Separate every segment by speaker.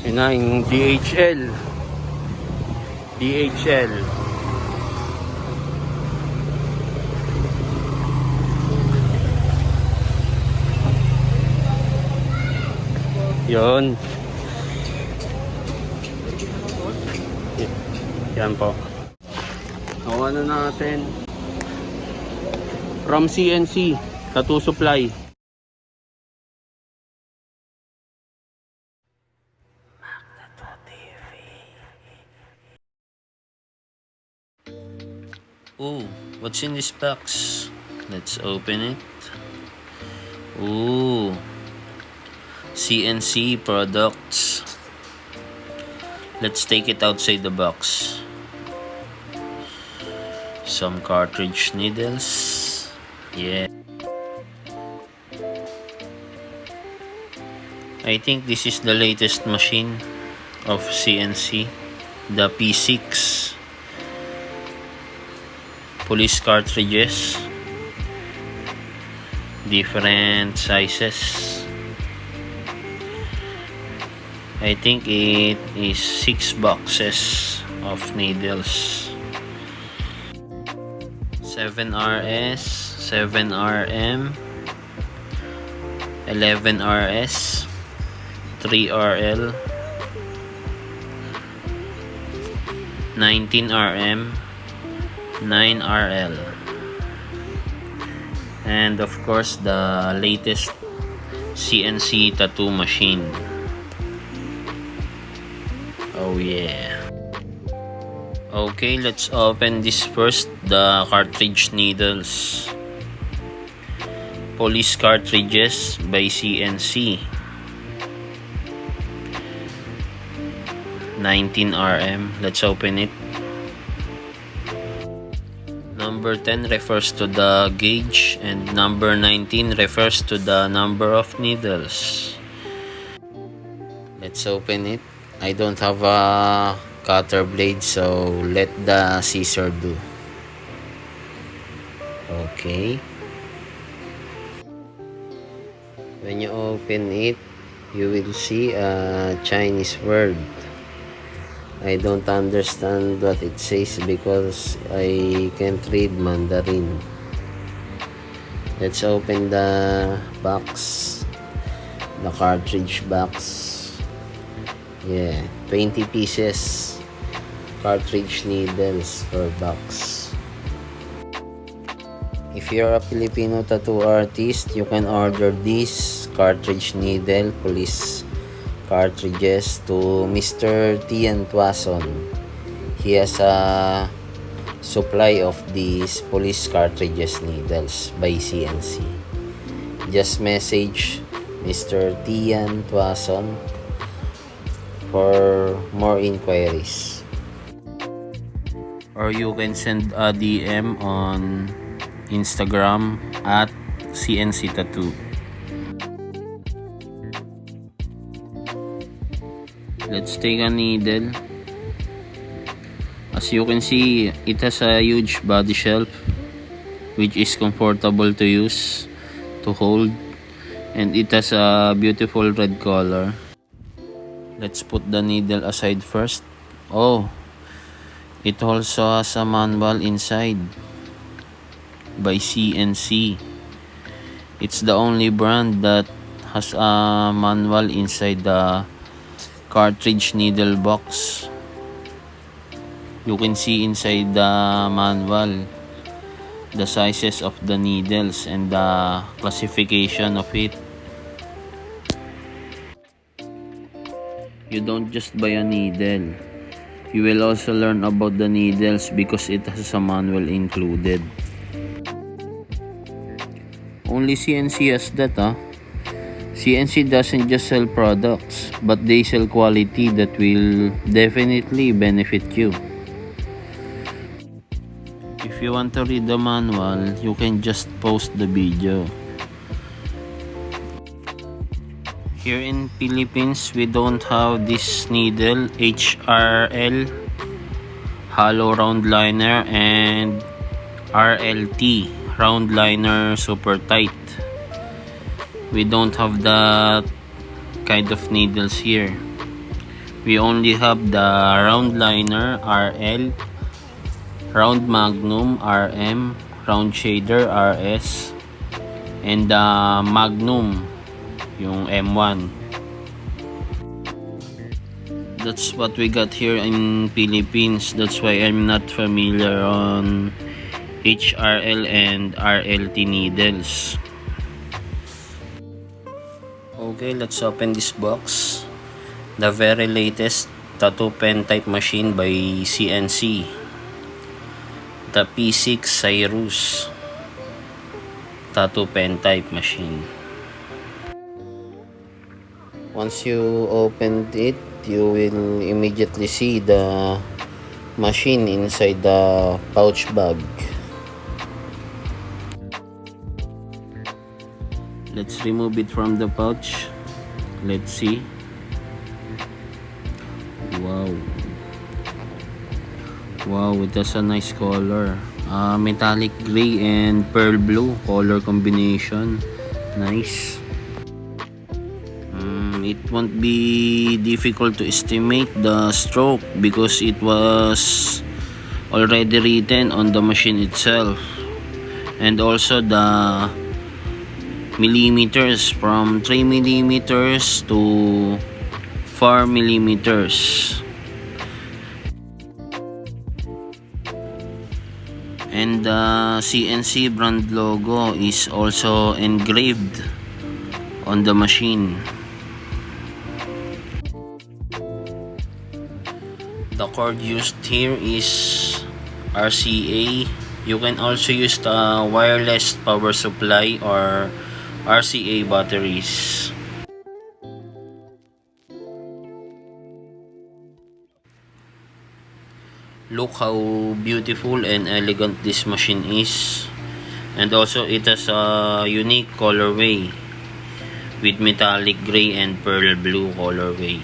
Speaker 1: Yun na, yung DHL. Yun. Yan po. Nakuha na natin. From CNC Tattoo Supply.
Speaker 2: Ooh, what's in this box? Let's open it. Ooh, CNC products. Let's take it outside the box. Some cartridge needles. Yeah. I think this is the latest machine of CNC, the P6 police cartridges, different sizes. I think it is 6 boxes of needles. 7RS, 7RM, 11RS, 3RL, 19RM, 9RL, and of course the latest CNC tattoo machine. Oh yeah. Okay, let's open this first, the cartridge needles. Police cartridges by CNC. 19RM. Let's open it. Number 10 refers to the gauge and number 19 refers to the number of needles. Let's open it. I don't have a cutter blade, so let the scissor do. Okay. When you open it, you will see a Chinese word. I don't understand what it says because I can't read Mandarin. Let's open the box, the cartridge box. Yeah, 20 pieces cartridge needles per box. If you're a Filipino tattoo artist, you can order this cartridge needle police cartridges to Mr. Tian Tuason. He has a supply of these police cartridges needles by CNC. Just message Mr. Tian Tuason for more inquiries. Or you can send a DM on Instagram at CNC Tattoo. Let's take a needle. As you can see, it has a huge body shelf which is comfortable to use, to hold, and it has a beautiful red color. Let's put the needle aside first. Oh, it also has a manual inside by CNC. It's the only brand that has a manual inside the cartridge needle box. You can see inside the manual the sizes of the needles and the classification of it. You don't just buy a needle, you will also learn about the needles because it has a manual included. Only CNC has that, huh? CNC doesn't just sell products, but they sell quality that will definitely benefit you. If you want to read the manual, you can just pause the video. Here in Philippines, we don't have this needle, HRL, hollow round liner, and RLT, round liner super tight. We don't have that kind of needles here. We only have the round liner RL, round magnum RM, round shader RS, and the magnum yung M1. That's what we got here in Philippines. That's why I'm not familiar on HRL and RLT needles. Okay, let's open this box. The very latest tattoo pen type machine by CNC. The P6 Sirius tattoo pen type machine. Once you opened it, you will immediately see the machine inside the pouch bag. Let's remove it from the pouch. Let's see. Wow, it has a nice color. Metallic gray and pearl blue color combination. Nice. It won't be difficult to estimate the stroke because it was already written on the machine itself, and also the millimeters from 3 millimeters to 4 millimeters. And the CNC brand logo is also engraved on the machine. The cord used here is RCA. You can also use the wireless power supply or RCA batteries. Look how beautiful and elegant this machine is, and also it has a unique colorway with metallic gray and pearl blue colorway.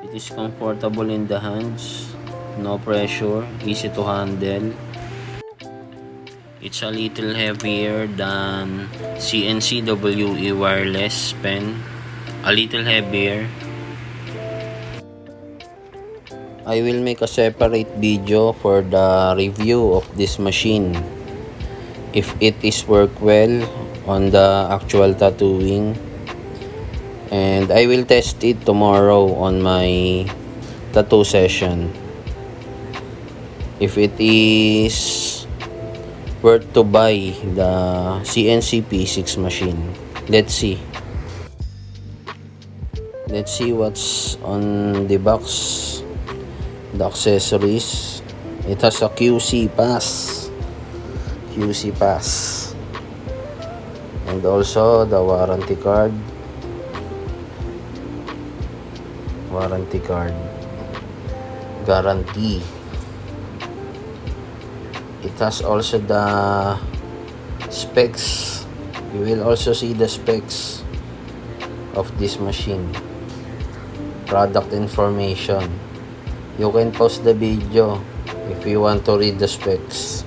Speaker 2: It is comfortable in the hands, no pressure, easy to handle. It's a little heavier than CNC WE wireless pen, a little heavier. I will make a separate video for the review of this machine, if it is work well on the actual tattooing, and I will test it tomorrow on my tattoo session if it is worth to buy the CNC P6 machine. Let's see what's on the box. The accessories, it has a QC pass, and also the warranty card, guarantee. It has also the specs. You will also see the specs of this machine, product information. You can pause the video if you want to read the specs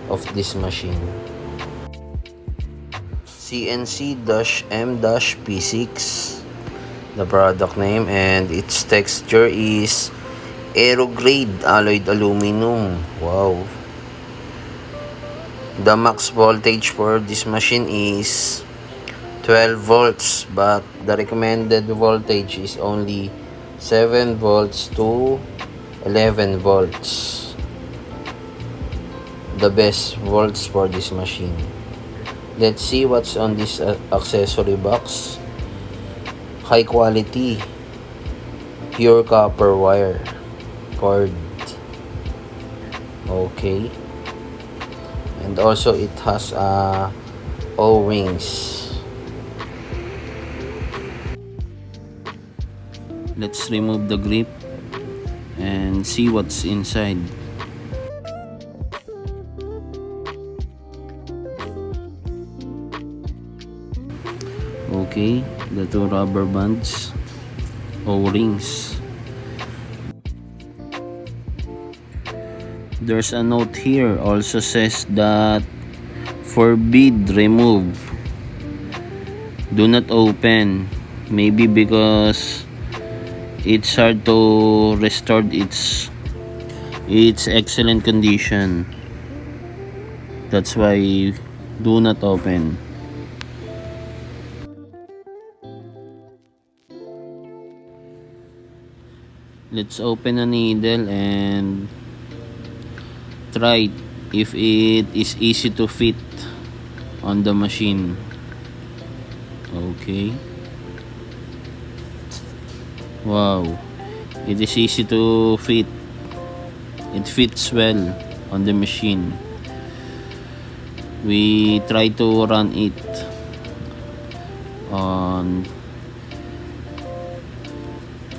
Speaker 2: of this machine. CNC-M-P6, the product name, and its texture is aerograde alloyed aluminum. Wow. The max voltage for this machine is 12 volts, but the recommended voltage is only 7 volts to 11 volts. The best volts for this machine. Let's see what's on this accessory box. High quality pure copper wire cord. Okay. And also it has O-rings. Let's remove the grip and see what's inside. Okay, the two rubber bands, O-rings. There's a note here also says that forbid remove, do not open, maybe because it's hard to restore its excellent condition. That's why do not open. Let's open a needle and try if it is easy to fit on the machine. Okay. Wow, it is easy to fit. It fits well on the machine. We try to run it on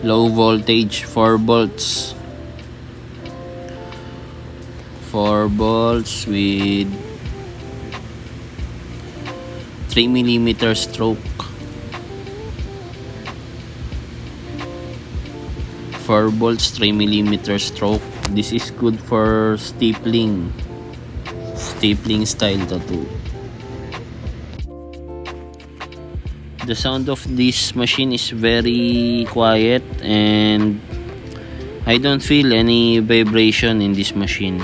Speaker 2: low voltage, 4 volts. 4 volts with 3mm stroke. 4 volts, 3mm stroke. This is good for stapling style tattoo. The sound of this machine is very quiet and I don't feel any vibration in this machine.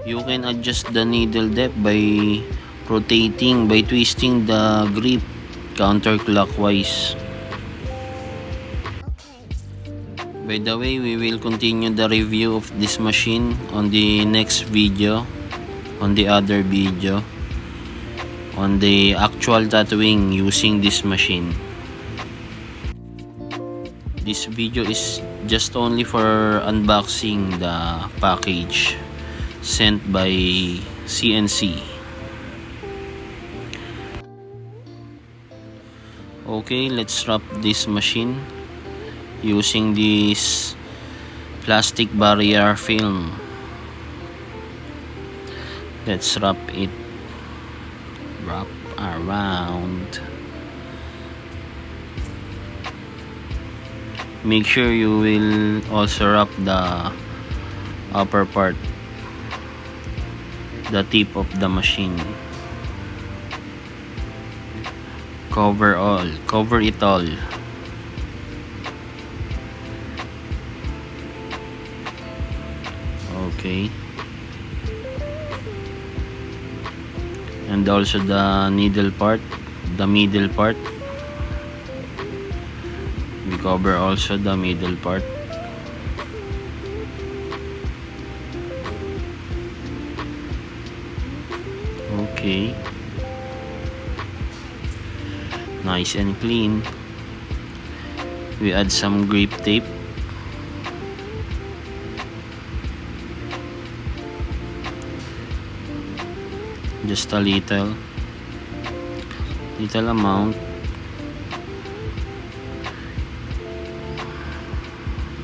Speaker 2: You can adjust the needle depth by twisting the grip counterclockwise. By the way, we will continue the review of this machine on the next video, on the other video, on the actual tattooing using this machine. This video is just only for unboxing the package sent by CNC. Okay, let's wrap this machine using this plastic barrier film. Let's wrap it around. Make sure you will also wrap the upper part, the tip of the machine. Cover it all. Okay. And also the needle part, the middle part. We cover also the middle part. Okay. Nice and clean. We add some grip tape. Just a little amount.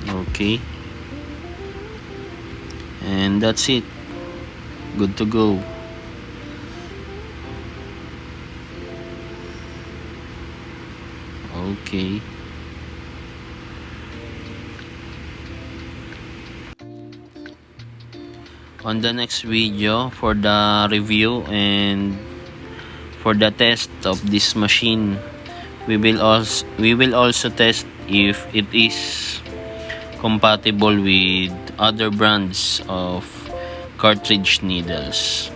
Speaker 2: Okay, and that's it. Good to go. Okay. On the next video, for the review and for the test of this machine, we will also test if it is compatible with other brands of cartridge needles.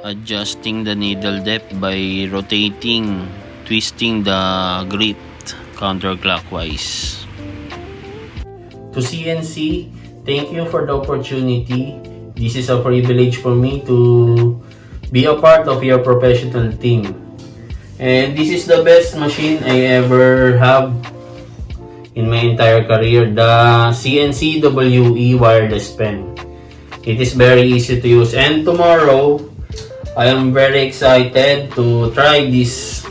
Speaker 2: Adjusting the needle depth by twisting the grip counterclockwise. To CNC, thank you for the opportunity. This is a privilege for me to be a part of your professional team. And this is the best machine I ever have in my entire career, the CNC WE wireless pen. It is very easy to use, and tomorrow I am very excited to try this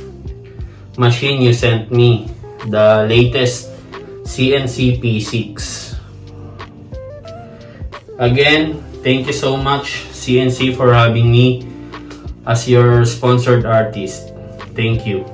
Speaker 2: machine you sent me, the latest CNC P6. Again, thank you so much CNC for having me as your sponsored artist. Thank you.